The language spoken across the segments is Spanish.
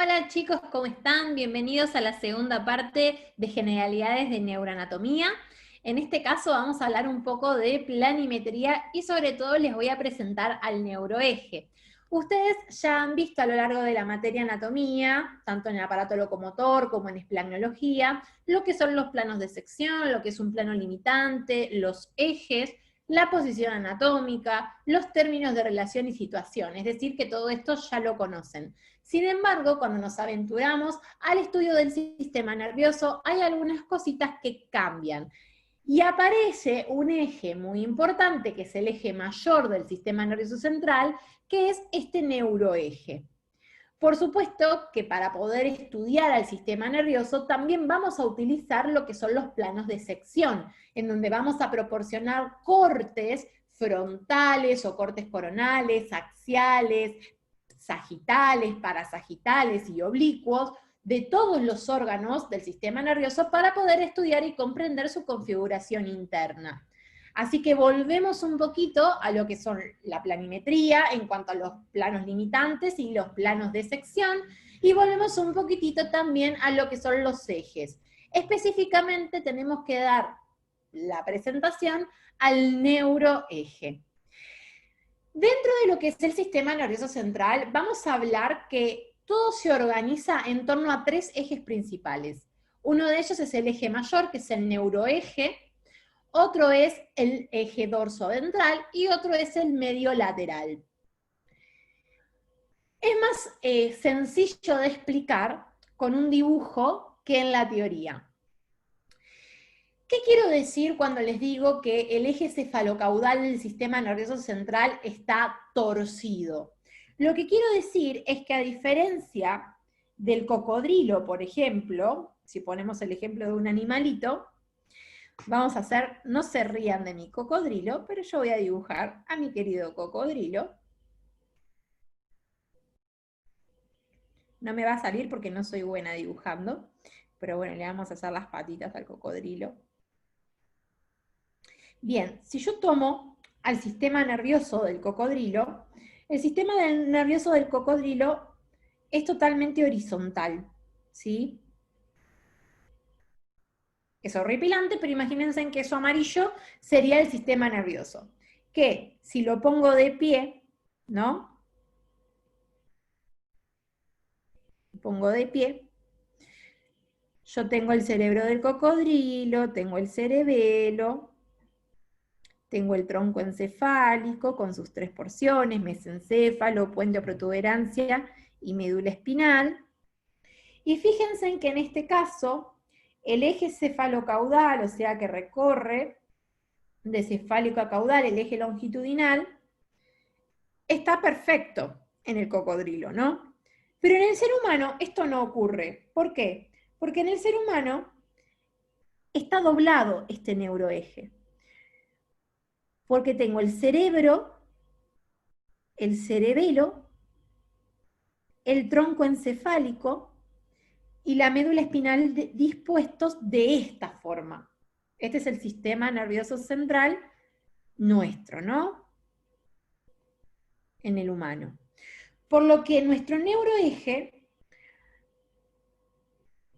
Hola chicos, ¿cómo están? Bienvenidos a la segunda parte de Generalidades de Neuroanatomía. En este caso vamos a hablar un poco de planimetría y sobre todo les voy a presentar al neuroeje. Ustedes ya han visto a lo largo de la materia anatomía, tanto en el aparato locomotor como en esplenología, lo que son los planos de sección, lo que es un plano limitante, los ejes, la posición anatómica, los términos de relación y situación, es decir, que todo esto ya lo conocen. Sin embargo, cuando nos aventuramos al estudio del sistema nervioso, hay algunas cositas que cambian. Y aparece un eje muy importante, que es el eje mayor del sistema nervioso central, que es este neuroeje. Por supuesto que para poder estudiar al sistema nervioso también vamos a utilizar lo que son los planos de sección, en donde vamos a proporcionar cortes frontales o cortes coronales, axiales, sagitales, parasagitales y oblicuos de todos los órganos del sistema nervioso para poder estudiar y comprender su configuración interna. Así que volvemos un poquito a lo que son la planimetría en cuanto a los planos limitantes y los planos de sección, y volvemos un poquitito también a lo que son los ejes. Específicamente tenemos que dar la presentación al neuroeje. Dentro de lo que es el sistema nervioso central, vamos a hablar que todo se organiza en torno a tres ejes principales. Uno de ellos es el eje mayor, que es el neuroeje, otro es el eje dorsoventral y otro es el medio lateral. Es más sencillo de explicar con un dibujo que en la teoría. ¿Qué quiero decir cuando les digo que el eje cefalocaudal del sistema nervioso central está torcido? Lo que quiero decir es que a diferencia del cocodrilo, por ejemplo, si ponemos el ejemplo de un animalito, vamos a hacer, no se rían de mi cocodrilo, pero yo voy a dibujar a mi querido cocodrilo. No me va a salir porque no soy buena dibujando, pero bueno, le vamos a hacer las patitas al cocodrilo. Bien, si yo tomo al sistema nervioso del cocodrilo, el sistema nervioso del cocodrilo es totalmente horizontal, ¿sí? Es horripilante, pero imagínense en que eso amarillo sería el sistema nervioso. Que si lo pongo de pie, ¿no? Pongo de pie, yo tengo el cerebro del cocodrilo, tengo el cerebelo, tengo el tronco encefálico con sus tres porciones, mesencéfalo, puente o protuberancia y médula espinal. Y fíjense en que en este caso, el eje cefalocaudal, o sea que recorre de cefálico a caudal, el eje longitudinal, está perfecto en el cocodrilo, ¿no? Pero en el ser humano esto no ocurre. ¿Por qué? Porque en el ser humano está doblado este neuroeje. Porque tengo el cerebro, el cerebelo, el tronco encefálico y la médula espinal dispuestos de esta forma. Este es el sistema nervioso central nuestro, ¿no? En el humano. Por lo que nuestro neuroeje,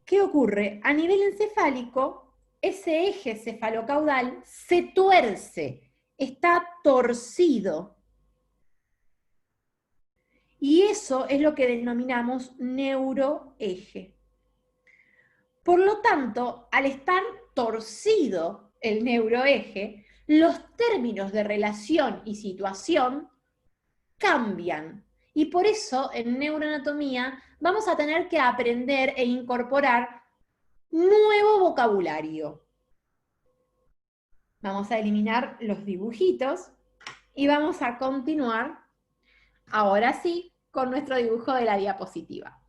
¿qué ocurre? A nivel encefálico, ese eje cefalocaudal se tuerce, está torcido. Y eso es lo que denominamos neuroeje. Por lo tanto, al estar torcido el neuroeje, los términos de relación y situación cambian. Y por eso en neuroanatomía vamos a tener que aprender e incorporar nuevo vocabulario. Vamos a eliminar los dibujitos y vamos a continuar, ahora sí, con nuestro dibujo de la diapositiva.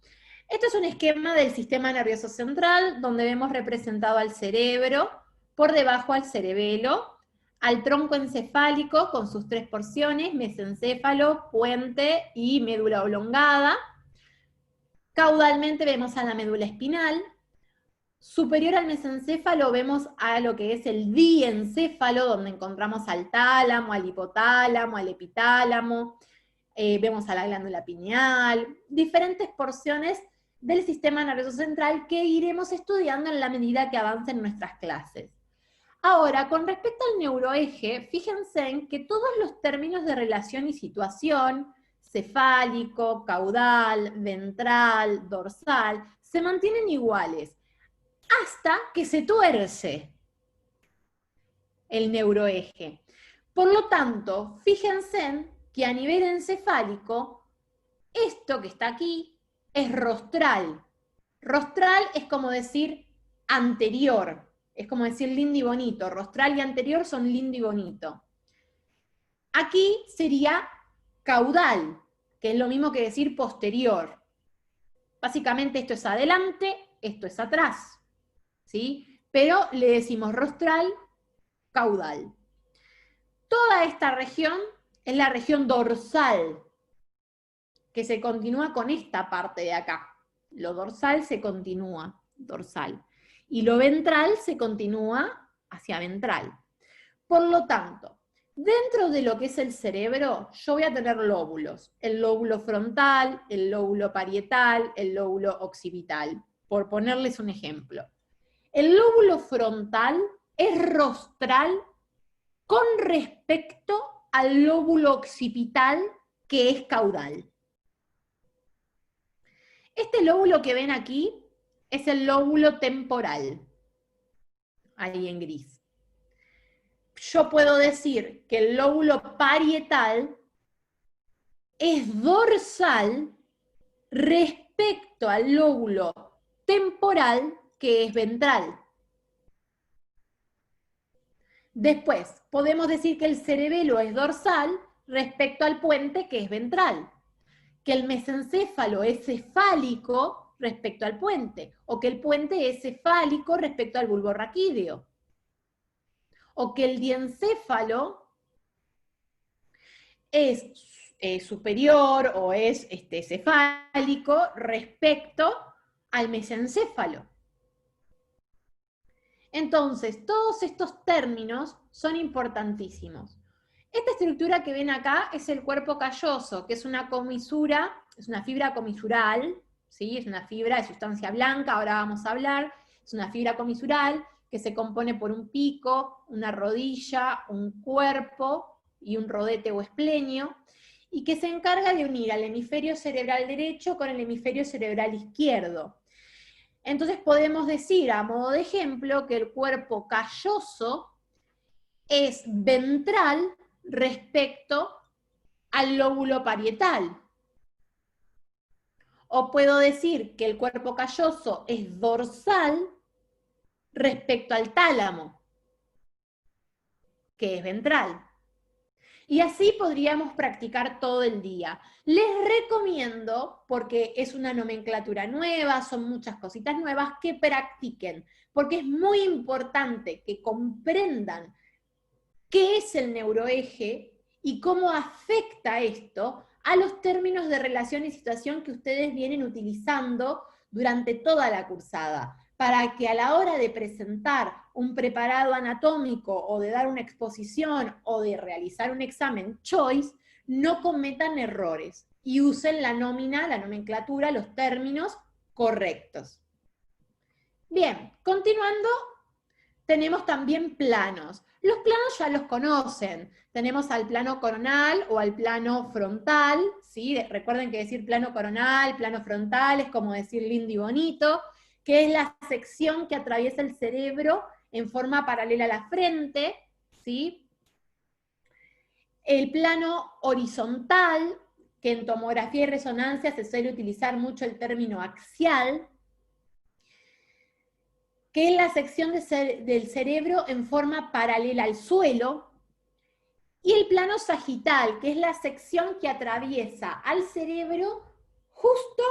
Esto es un esquema del sistema nervioso central, donde vemos representado al cerebro, por debajo al cerebelo, al tronco encefálico con sus tres porciones, mesencéfalo, puente y médula oblongada. Caudalmente vemos a la médula espinal. Superior al mesencéfalo vemos a lo que es el diencéfalo, donde encontramos al tálamo, al hipotálamo, al epitálamo. Vemos a la glándula pineal, diferentes porciones del sistema nervioso central que iremos estudiando en la medida que avancen nuestras clases. Ahora, con respecto al neuroeje, fíjense en que todos los términos de relación y situación, cefálico, caudal, ventral, dorsal, se mantienen iguales, hasta que se tuerce el neuroeje. Por lo tanto, fíjense que a nivel encefálico, esto que está aquí es rostral. Rostral es como decir anterior, es como decir lindo y bonito. Rostral y anterior son lindo y bonito. Aquí sería caudal, que es lo mismo que decir posterior. Básicamente esto es adelante, esto es atrás, ¿sí? Pero le decimos rostral, caudal. Toda esta región es la región dorsal, que se continúa con esta parte de acá. Lo dorsal se continúa, dorsal. Y lo ventral se continúa hacia ventral. Por lo tanto, dentro de lo que es el cerebro, yo voy a tener lóbulos. El lóbulo frontal, el lóbulo parietal, el lóbulo occipital, por ponerles un ejemplo. El lóbulo frontal es rostral con respecto al lóbulo occipital, que es caudal. Este lóbulo que ven aquí es el lóbulo temporal, ahí en gris. Yo puedo decir que el lóbulo parietal es dorsal respecto al lóbulo temporal, que es ventral. Después, podemos decir que el cerebelo es dorsal respecto al puente, que es ventral. Que el mesencéfalo es cefálico respecto al puente, o que el puente es cefálico respecto al bulbo raquídeo, o que el diencéfalo es superior o es cefálico respecto al mesencéfalo. Entonces, todos estos términos son importantísimos. Esta estructura que ven acá es el cuerpo calloso, que es una comisura, es una fibra comisural, ¿sí? Es una fibra de sustancia blanca, ahora vamos a hablar, es una fibra comisural que se compone por un pico, una rodilla, un cuerpo y un rodete o esplenio, y que se encarga de unir al hemisferio cerebral derecho con el hemisferio cerebral izquierdo. Entonces podemos decir, a modo de ejemplo, que el cuerpo calloso es ventral respecto al lóbulo parietal. O puedo decir que el cuerpo calloso es dorsal respecto al tálamo, que es ventral. Y así podríamos practicar todo el día. Les recomiendo, porque es una nomenclatura nueva, son muchas cositas nuevas, que practiquen, porque es muy importante que comprendan qué es el neuroeje y cómo afecta esto a los términos de relación y situación que ustedes vienen utilizando durante toda la cursada, para que a la hora de presentar un preparado anatómico o de dar una exposición o de realizar un examen choice, no cometan errores y usen la nómina, la nomenclatura, los términos correctos. Bien, continuando, tenemos también planos. Los planos ya los conocen. Tenemos al plano coronal o al plano frontal, ¿sí? Recuerden que decir plano coronal, plano frontal es como decir lindo y bonito, que es la sección que atraviesa el cerebro en forma paralela a la frente, ¿sí? El plano horizontal, que en tomografía y resonancia se suele utilizar mucho el término axial, que es la sección del cerebro en forma paralela al suelo, y el plano sagital, que es la sección que atraviesa al cerebro justo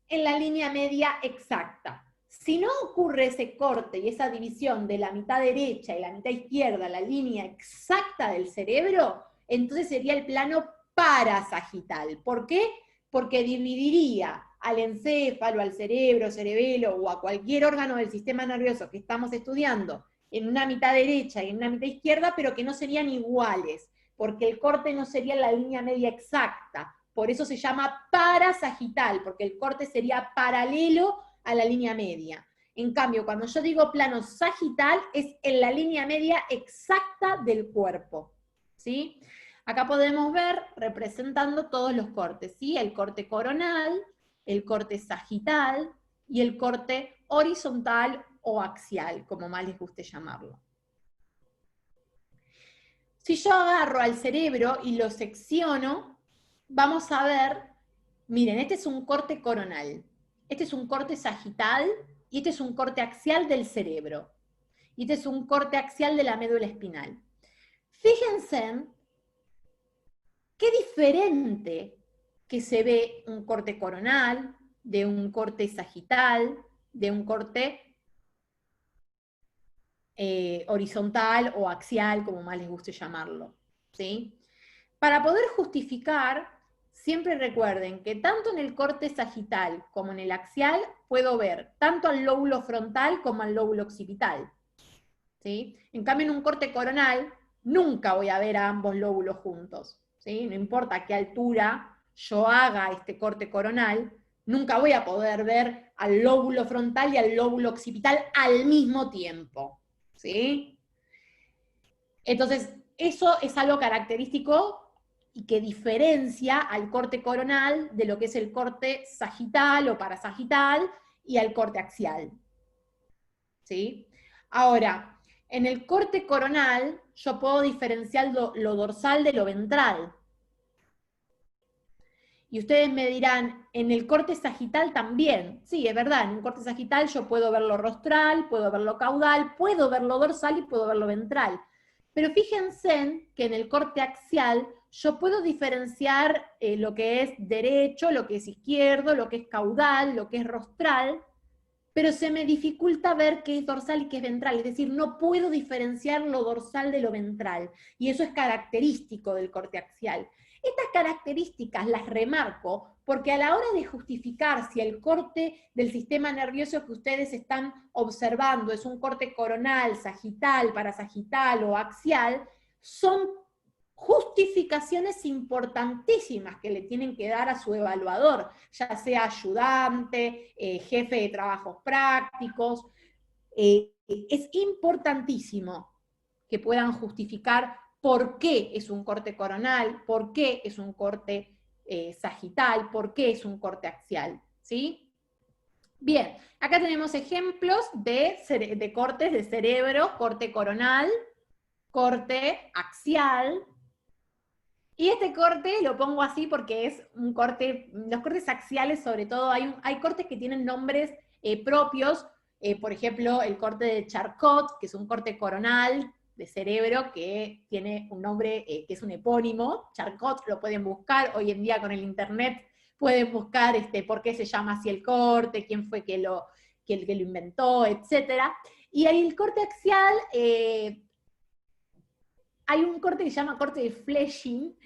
en la línea media exacta. Si no ocurre ese corte y esa división de la mitad derecha y la mitad izquierda, la línea exacta del cerebro, entonces sería el plano parasagital. ¿Por qué? Porque dividiría al encéfalo, al cerebro, cerebelo o a cualquier órgano del sistema nervioso que estamos estudiando en una mitad derecha y en una mitad izquierda, pero que no serían iguales, porque el corte no sería la línea media exacta, por eso se llama parasagital, porque el corte sería paralelo a la línea media. En cambio, cuando yo digo plano sagital, es en la línea media exacta del cuerpo, ¿sí? Acá podemos ver representando todos los cortes, ¿sí? El corte coronal, el corte sagital y el corte horizontal o axial, como más les guste llamarlo. Si yo agarro al cerebro y lo secciono, vamos a ver, miren, este es un corte coronal, este es un corte sagital y este es un corte axial del cerebro. Y este es un corte axial de la médula espinal. Fíjense qué diferente que se ve un corte coronal, de un corte sagital, de un corte horizontal o axial, como más les guste llamarlo, ¿sí? Para poder justificar, siempre recuerden que tanto en el corte sagital como en el axial puedo ver tanto al lóbulo frontal como al lóbulo occipital, ¿sí? En cambio, en un corte coronal nunca voy a ver a ambos lóbulos juntos, ¿sí? No importa a qué altura yo haga este corte coronal, nunca voy a poder ver al lóbulo frontal y al lóbulo occipital al mismo tiempo, ¿sí? Entonces, eso es algo característico y que diferencia al corte coronal de lo que es el corte sagital o parasagital y al corte axial, ¿sí? Ahora, en el corte coronal yo puedo diferenciar lo dorsal de lo ventral. Y ustedes me dirán, en el corte sagital también. Sí, es verdad, en un corte sagital yo puedo ver lo rostral, puedo ver lo caudal, puedo ver lo dorsal y puedo ver lo ventral. Pero fíjense que en el corte axial yo puedo diferenciar lo que es derecho, lo que es izquierdo, lo que es caudal, lo que es rostral, pero se me dificulta ver qué es dorsal y qué es ventral, es decir, no puedo diferenciar lo dorsal de lo ventral, y eso es característico del corte axial. Estas características las remarco porque a la hora de justificar si el corte del sistema nervioso que ustedes están observando es un corte coronal, sagital, parasagital o axial, son justificaciones importantísimas que le tienen que dar a su evaluador, ya sea ayudante, jefe de trabajos prácticos. Es importantísimo que puedan justificar por qué es un corte coronal, por qué es un corte sagital, por qué es un corte axial, ¿sí? Bien, acá tenemos ejemplos de cortes de cerebro, corte coronal, corte axial. Y este corte lo pongo así porque es un corte, los cortes axiales sobre todo, hay cortes que tienen nombres propios, por ejemplo, el corte de Charcot, que es un corte coronal de cerebro que tiene un nombre que es un epónimo. Charcot lo pueden buscar, hoy en día con el internet pueden buscar por qué se llama así el corte, quién fue que lo inventó, etc. Y el corte axial, hay un corte que se llama corte de Fletching,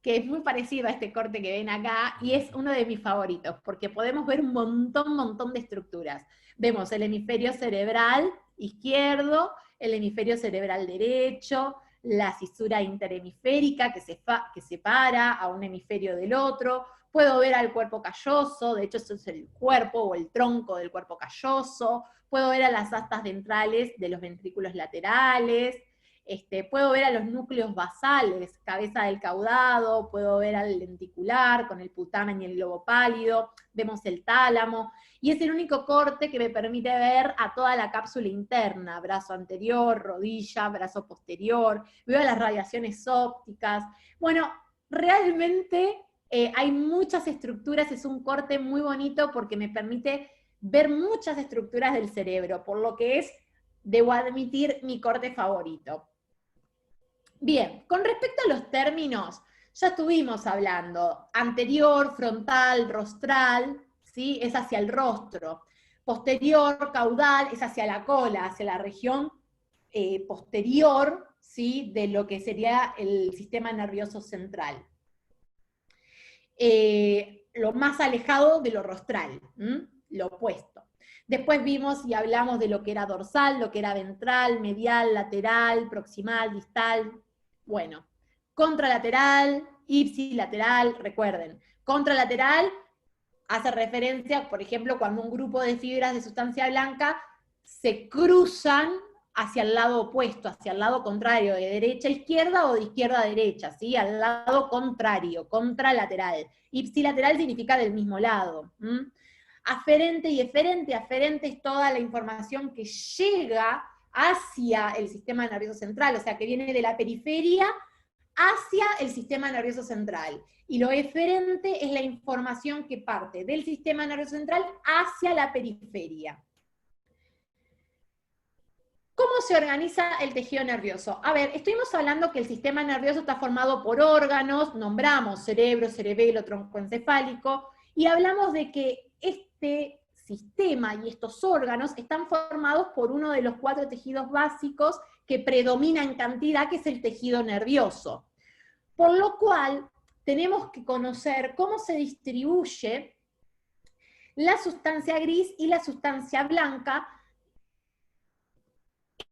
que es muy parecido a este corte que ven acá, y es uno de mis favoritos, porque podemos ver un montón de estructuras. Vemos el hemisferio cerebral izquierdo, el hemisferio cerebral derecho, la cisura interhemisférica que separa a un hemisferio del otro. Puedo ver al cuerpo calloso, de hecho eso es el cuerpo o el tronco del cuerpo calloso. Puedo ver a las astas ventrales de los ventrículos laterales. Puedo ver a los núcleos basales, cabeza del caudado, puedo ver al lenticular con el putamen y el globo pálido, vemos el tálamo, y es el único corte que me permite ver a toda la cápsula interna, brazo anterior, rodilla, brazo posterior, veo las radiaciones ópticas. Bueno, realmente hay muchas estructuras, es un corte muy bonito porque me permite ver muchas estructuras del cerebro, por lo que es, debo admitir, mi corte favorito. Bien, con respecto a los términos, ya estuvimos hablando, anterior, frontal, rostral, ¿sí? Es hacia el rostro. Posterior, caudal, es hacia la cola, hacia la región posterior, ¿sí? De lo que sería el sistema nervioso central. Lo más alejado de lo rostral, lo opuesto. Después vimos y hablamos de lo que era dorsal, lo que era ventral, medial, lateral, proximal, distal. Bueno, contralateral, ipsilateral, recuerden, Contralateral hace referencia, por ejemplo, cuando un grupo de fibras de sustancia blanca se cruzan hacia el lado opuesto, hacia el lado contrario, de derecha a izquierda o de izquierda a derecha, ¿sí? Al lado contrario, contralateral. Ipsilateral significa del mismo lado. Aferente y eferente. Aferente es toda la información que llega hacia el sistema nervioso central, o sea, que viene de la periferia hacia el sistema nervioso central. Y lo eferente es la información que parte del sistema nervioso central hacia la periferia. ¿Cómo se organiza el tejido nervioso? A ver, estuvimos hablando que el sistema nervioso está formado por órganos, nombramos cerebro, cerebelo, tronco encefálico, y hablamos de que este sistema y estos órganos están formados por uno de los 4 tejidos básicos que predomina en cantidad, que es el tejido nervioso. Por lo cual, tenemos que conocer cómo se distribuye la sustancia gris y la sustancia blanca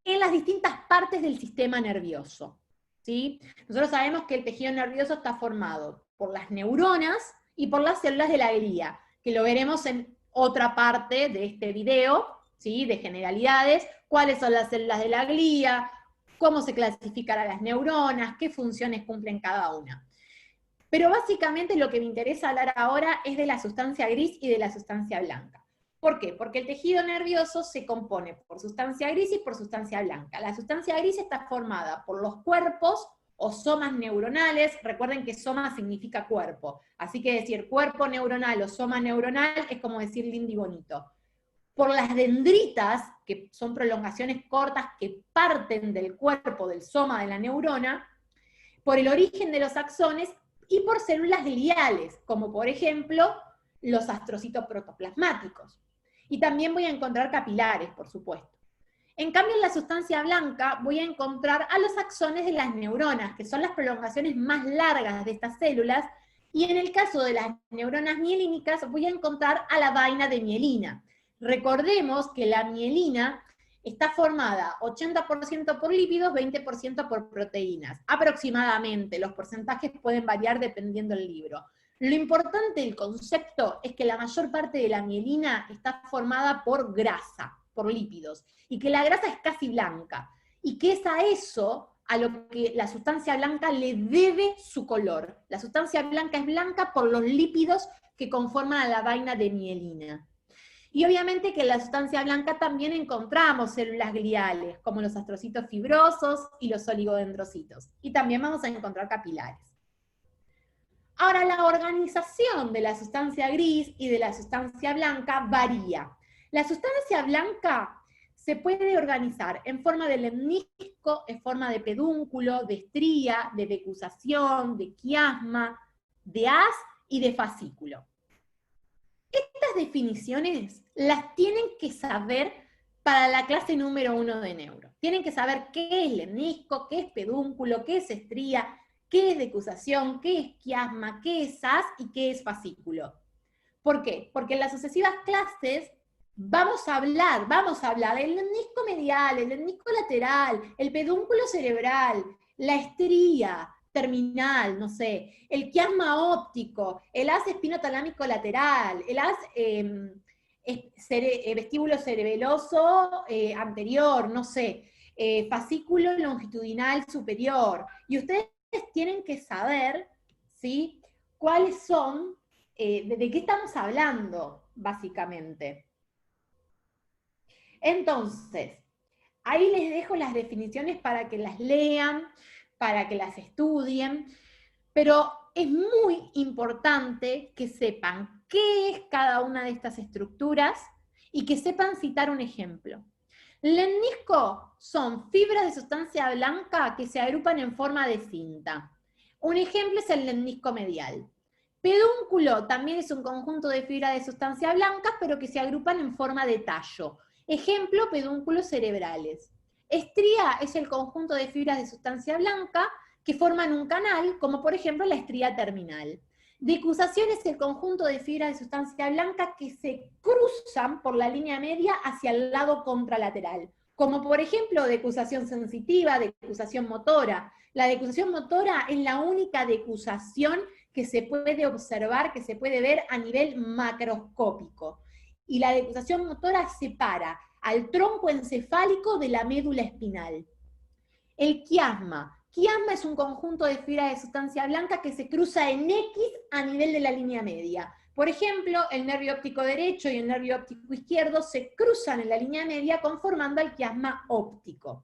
en las distintas partes del sistema nervioso, ¿sí? Nosotros sabemos que el tejido nervioso está formado por las neuronas y por las células de la glía, que lo veremos en otra parte de este video, ¿sí? De generalidades, cuáles son las células de la glía, cómo se clasifican a las neuronas, qué funciones cumplen cada una. Pero básicamente lo que me interesa hablar ahora es de la sustancia gris y de la sustancia blanca. ¿Por qué? Porque el tejido nervioso se compone por sustancia gris y por sustancia blanca. La sustancia gris está formada por los cuerpos o somas neuronales. Recuerden que soma significa cuerpo. Así que decir cuerpo neuronal o soma neuronal es como decir lindo y bonito. Por las dendritas, que son prolongaciones cortas que parten del cuerpo, del soma de la neurona, por el origen de los axones y por células gliales, como por ejemplo los astrocitos protoplasmáticos. Y también voy a encontrar capilares, por supuesto. En cambio, en la sustancia blanca voy a encontrar a los axones de las neuronas, que son las prolongaciones más largas de estas células, y en el caso de las neuronas mielínicas voy a encontrar a la vaina de mielina. Recordemos que la mielina está formada 80% por lípidos, 20% por proteínas, aproximadamente. Los porcentajes pueden variar dependiendo del libro. Lo importante del concepto es que la mayor parte de la mielina está formada por grasa, por lípidos, y que la grasa es casi blanca, y que es a eso a lo que la sustancia blanca le debe su color. La sustancia blanca es blanca por los lípidos que conforman a la vaina de mielina. Y obviamente que en la sustancia blanca también encontramos células gliales, como los astrocitos fibrosos y los oligodendrocitos. Y también vamos a encontrar capilares. Ahora, la organización de la sustancia gris y de la sustancia blanca varía. La sustancia blanca se puede organizar en forma de lemnisco, en forma de pedúnculo, de estría, de decusación, de quiasma, de haz y de fascículo. Estas definiciones las tienen que saber para la clase número 1 de neuro. Tienen que saber qué es lemnisco, qué es pedúnculo, qué es estría, qué es decusación, qué es quiasma, qué es haz y qué es fascículo. ¿Por qué? Porque en las sucesivas clases vamos a hablar del lemnisco medial, el lemnisco lateral, el pedúnculo cerebral, la estría terminal, no sé, el quiasma óptico, el haz espinotalámico lateral, el haz vestíbulo cerebeloso anterior, no sé, fascículo longitudinal superior. Y ustedes tienen que saber, ¿sí?, cuáles son, de qué estamos hablando, básicamente. Entonces, ahí les dejo las definiciones para que las lean, para que las estudien, pero es muy importante que sepan qué es cada una de estas estructuras y que sepan citar un ejemplo. Lemnisco son fibras de sustancia blanca que se agrupan en forma de cinta. Un ejemplo es el lemnisco medial. Pedúnculo también es un conjunto de fibras de sustancia blanca, pero que se agrupan en forma de tallo. Ejemplo, pedúnculos cerebrales. Estría es el conjunto de fibras de sustancia blanca que forman un canal, como por ejemplo la estría terminal. Decusación es el conjunto de fibras de sustancia blanca que se cruzan por la línea media hacia el lado contralateral, como por ejemplo decusación sensitiva, decusación motora. La decusación motora es la única decusación que se puede observar, que se puede ver a nivel macroscópico. Y la decusación motora separa al tronco encefálico de la médula espinal. El quiasma. Quiasma es un conjunto de fibras de sustancia blanca que se cruza en X a nivel de la línea media. Por ejemplo, el nervio óptico derecho y el nervio óptico izquierdo se cruzan en la línea media conformando el quiasma óptico.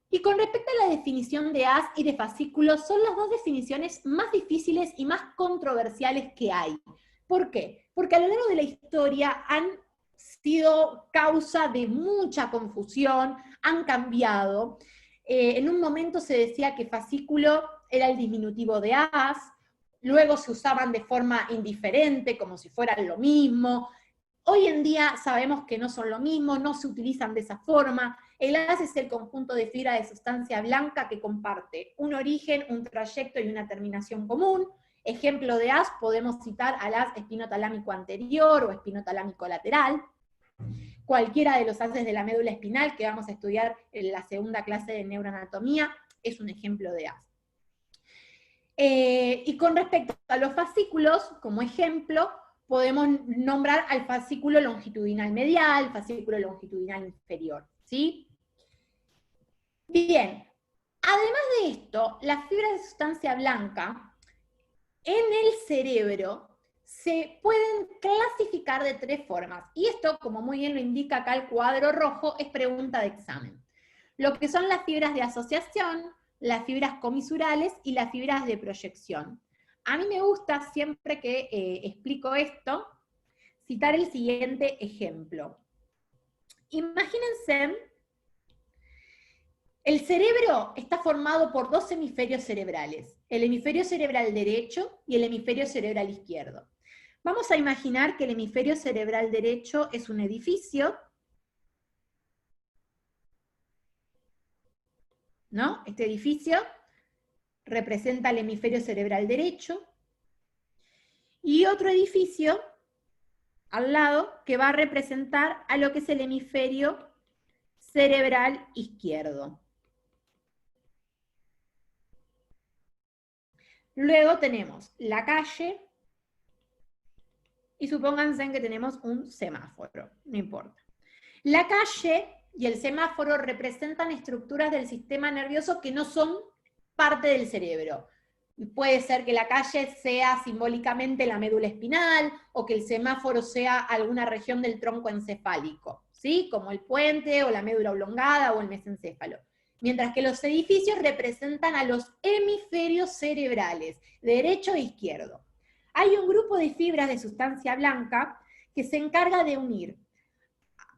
Y con respecto a la definición de haz y de fascículo, son las dos definiciones más difíciles y más controversiales que hay. ¿Por qué? Porque a lo largo de la historia han sido causa de mucha confusión, han cambiado. En un momento se decía que fascículo era el diminutivo de haz, luego se usaban de forma indiferente, como si fueran lo mismo. Hoy en día sabemos que no son lo mismo, no se utilizan de esa forma. El haz es el conjunto de fibras de sustancia blanca que comparte un origen, un trayecto y una terminación común. Ejemplo de haz, podemos citar al haz espinotalámico anterior o espinotalámico lateral. Cualquiera de los haces de la médula espinal que vamos a estudiar en la segunda clase de neuroanatomía es un ejemplo de haz. Y con respecto a los fascículos, como ejemplo, podemos nombrar al fascículo longitudinal medial, fascículo longitudinal inferior, ¿sí? Bien, además de esto, las fibras de sustancia blanca en el cerebro se pueden clasificar de tres formas, y esto, como muy bien lo indica acá el cuadro rojo, es pregunta de examen. Lo que son las fibras de asociación, las fibras comisurales y las fibras de proyección. A mí me gusta, siempre que explico esto, citar el siguiente ejemplo. Imagínense, el cerebro está formado por dos hemisferios cerebrales, el hemisferio cerebral derecho y el hemisferio cerebral izquierdo. Vamos a imaginar que el hemisferio cerebral derecho es un edificio, ¿no? Este edificio representa el hemisferio cerebral derecho, y otro edificio al lado que va a representar a lo que es el hemisferio cerebral izquierdo. Luego tenemos la calle, y supónganse que tenemos un semáforo, no importa. La calle y el semáforo representan estructuras del sistema nervioso que no son parte del cerebro. Puede ser que la calle sea simbólicamente la médula espinal, o que el semáforo sea alguna región del tronco encefálico, ¿sí? Como el puente, o la médula oblongada, o el mesencéfalo. Mientras que los edificios representan a los hemisferios cerebrales, derecho e izquierdo. Hay un grupo de fibras de sustancia blanca que se encarga de unir,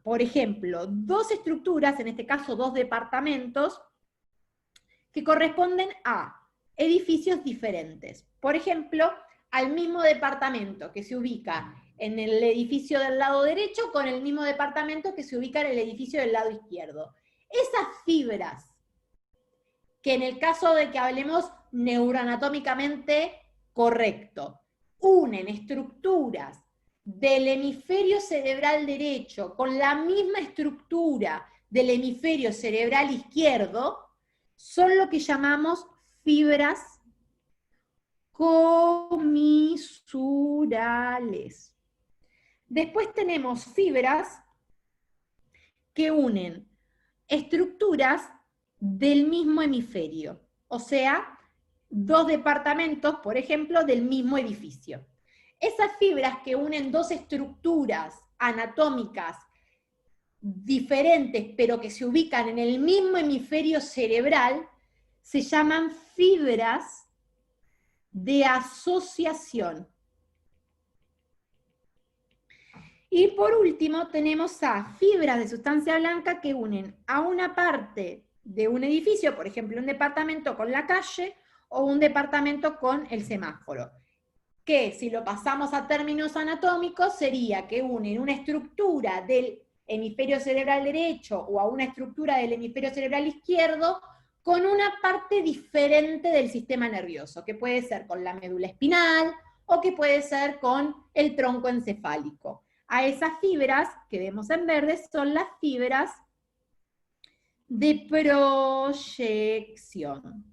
por ejemplo, dos estructuras, en este caso dos departamentos, que corresponden a edificios diferentes. Por ejemplo, al mismo departamento que se ubica en el edificio del lado derecho con el mismo departamento que se ubica en el edificio del lado izquierdo. Esas fibras, que en el caso de que hablemos neuroanatómicamente correcto, unen estructuras del hemisferio cerebral derecho con la misma estructura del hemisferio cerebral izquierdo, son lo que llamamos fibras comisurales. Después tenemos fibras que unen estructuras del mismo hemisferio, o sea, dos departamentos, por ejemplo, del mismo edificio. Esas fibras que unen dos estructuras anatómicas diferentes, pero que se ubican en el mismo hemisferio cerebral, se llaman fibras de asociación. Y por último tenemos a fibras de sustancia blanca que unen a una parte de un edificio, por ejemplo un departamento con la calle, o un departamento con el semáforo, que si lo pasamos a términos anatómicos sería que unen una estructura del hemisferio cerebral derecho o a una estructura del hemisferio cerebral izquierdo con una parte diferente del sistema nervioso, que puede ser con la médula espinal o que puede ser con el tronco encefálico. A esas fibras que vemos en verde son las fibras de proyección.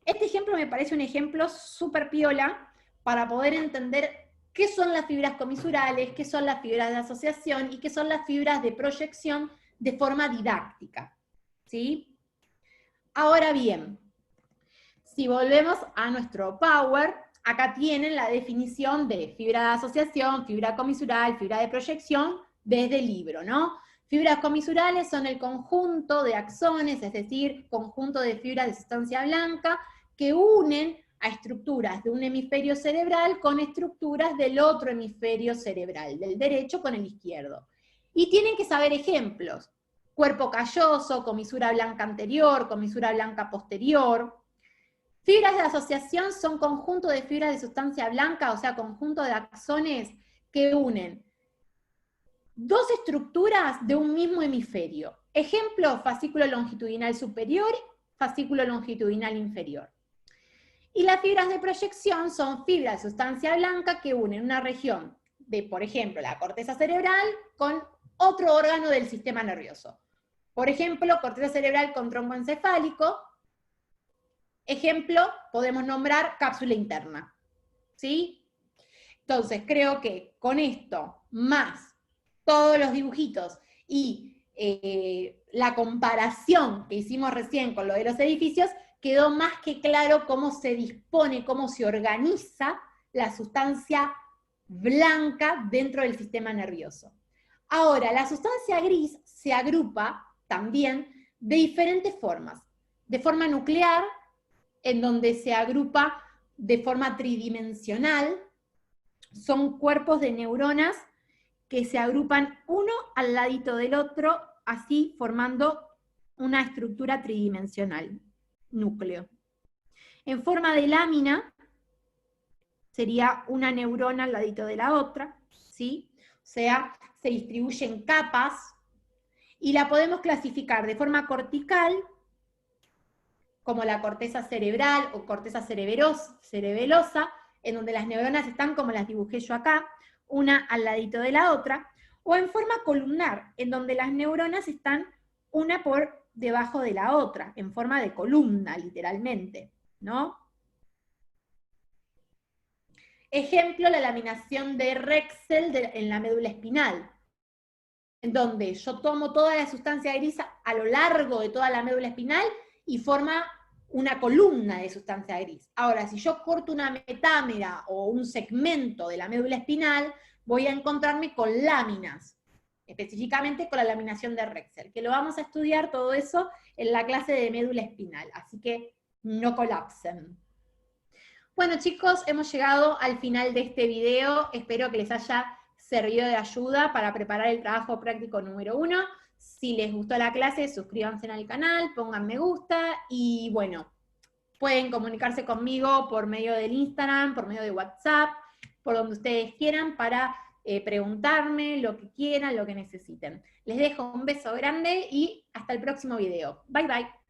Este ejemplo me parece un ejemplo súper piola para poder entender qué son las fibras comisurales, qué son las fibras de asociación y qué son las fibras de proyección de forma didáctica, ¿sí? Ahora bien, si volvemos a nuestro Power, acá tienen la definición de fibra de asociación, fibra comisural, fibra de proyección, desde el libro, ¿no? Fibras comisurales son el conjunto de axones, es decir, conjunto de fibras de sustancia blanca, que unen a estructuras de un hemisferio cerebral con estructuras del otro hemisferio cerebral, del derecho con el izquierdo. Y tienen que saber ejemplos: cuerpo calloso, comisura blanca anterior, comisura blanca posterior. Fibras de asociación son conjunto de fibras de sustancia blanca, o sea, conjunto de axones que unen dos estructuras de un mismo hemisferio. Ejemplo, fascículo longitudinal superior, fascículo longitudinal inferior. Y las fibras de proyección son fibras de sustancia blanca que unen una región de, por ejemplo, la corteza cerebral con otro órgano del sistema nervioso. Por ejemplo, corteza cerebral con tronco encefálico. Ejemplo, podemos nombrar cápsula interna, ¿sí? Entonces, creo que con esto, más todos los dibujitos y la comparación que hicimos recién con lo de los edificios, quedó más que claro cómo se dispone, cómo se organiza la sustancia blanca dentro del sistema nervioso. Ahora, la sustancia gris se agrupa también de diferentes formas. De forma nuclear, en donde se agrupa de forma tridimensional, son cuerpos de neuronas que se agrupan uno al ladito del otro, así formando una estructura tridimensional, núcleo. En forma de lámina, sería una neurona al ladito de la otra, ¿sí? O sea, se distribuye en capas, y la podemos clasificar de forma cortical, como la corteza cerebral o corteza cerebelosa, en donde las neuronas están como las dibujé yo acá, una al ladito de la otra, o en forma columnar, en donde las neuronas están una por debajo de la otra, en forma de columna, literalmente, ¿no? Ejemplo, la laminación de Rexel en la médula espinal, en donde yo tomo toda la sustancia gris a lo largo de toda la médula espinal y forma una columna de sustancia gris. Ahora, si yo corto una metámera o un segmento de la médula espinal, voy a encontrarme con láminas, específicamente con la laminación de Rexel, que lo vamos a estudiar todo eso en la clase de médula espinal, así que no colapsen. Bueno, chicos, hemos llegado al final de este video. Espero que les haya servido de ayuda para preparar el trabajo práctico número 1. Si les gustó la clase, suscríbanse al canal, pongan me gusta, y bueno, pueden comunicarse conmigo por medio del Instagram, por medio de WhatsApp, por donde ustedes quieran, para preguntarme lo que quieran, lo que necesiten. Les dejo un beso grande y hasta el próximo video. Bye, bye.